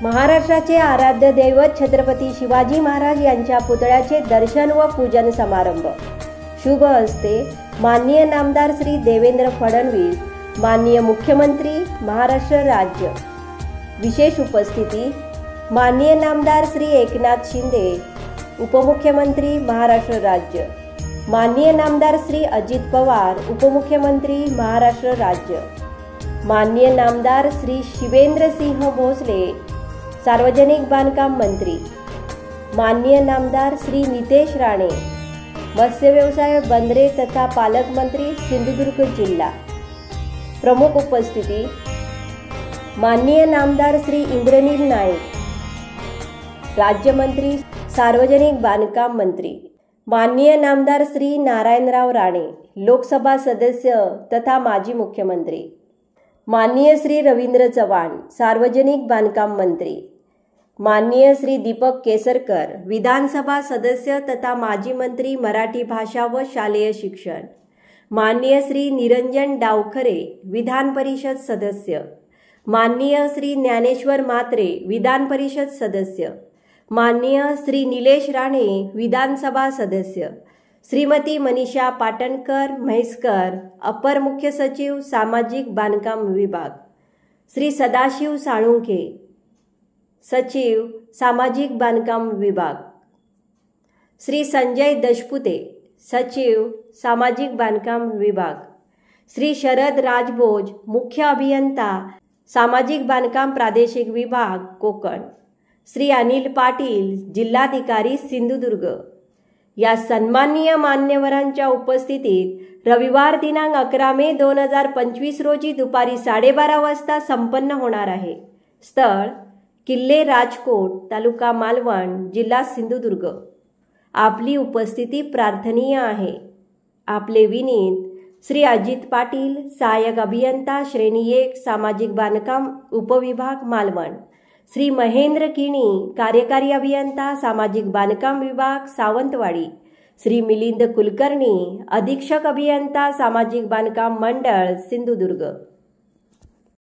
महाराष्ट्राचे आराध्य दैवत छत्रपती शिवाजी महाराज यांच्या पुतळ्याचे दर्शन व पूजन समारंभ शुभ हस्ते माननीय नामदार श्री देवेंद्र फडणवीस, माननीय मुख्यमंत्री महाराष्ट्र राज्य। विशेष उपस्थिती माननीय नामदार श्री एकनाथ शिंदे, उपमुख्यमंत्री महाराष्ट्र राज्य, माननीय नामदार श्री अजित पवार, उपमुख्यमंत्री महाराष्ट्र राज्य, माननीय नामदार श्री शिवेंद्र सिंह भोसले, सार्वजनिक बांधकाम मंत्री, माननीय नामदार श्री नितेश राणे, मत्स्य व्यवसाय, बंदरे तथा पालकमंत्री सिंधुदुर्ग जिल्हा। प्रमुख उपस्थिती माननीय नामदार श्री इंद्रनील नाईक, राज्यमंत्री सार्वजनिक बांधकाम मंत्री, माननीय नामदार श्री नारायणराव राणे, लोकसभा सदस्य तथा माजी मुख्यमंत्री, माननीय श्री रवींद्र चव्हाण, सार्वजनिक बांधकाम मंत्री, माननीय श्री दीपक केसरकर, विधानसभा सदस्य तथा माजी मंत्री मराठी भाषा व शालेय शिक्षण, माननीय श्री निरंजन डावखरे, विधान परिषद सदस्य, माननीय श्री ज्ञानेश्वर म्हात्रे, विधान परिषद सदस्य, माननीय श्री निलेश राणे, विधानसभा सदस्य, श्रीमती मनीषा पाटणकर म्हैसकर, अपर मुख्य सचिव सामाजिक बांधकाम विभाग, श्री सदाशिव साळुंखे, सचिव सामाजिक बांधकाम विभाग, श्री संजय दशपुते, सचिव सामाजिक बांधकाम विभाग, श्री शरद राजभोज, मुख्य अभियंता सामाजिक बांधकाम प्रादेशिक विभाग कोकण, श्री अनिल पाटील, जिल्हाधिकारी सिंधुदुर्ग। या सन्माननीय मान्यवरांच्या उपस्थितीत रविवार दिनांक 11 मे 2025 रोजी दुपारी 12:30 वाजता संपन्न होणार आहे। स्थळ किल्ले राजकोट, तालुका मालवण, जिल्हा सिंधुदुर्ग। आपली उपस्थिती प्रार्थनीय आहे। आपले विनीत श्री अजित पाटील, सहाय्यक अभियंता श्रेणी 1, सामाजिक बांधकाम उपविभाग मालवण, श्री महेंद्र किणी, कार्यकारी अभियंता सामाजिक बांधकाम विभाग सावंतवाडी, श्री मिलिंद कुलकर्णी, अधीक्षक अभियंता सामाजिक बांधकाम मंडळ सिंधुदुर्ग।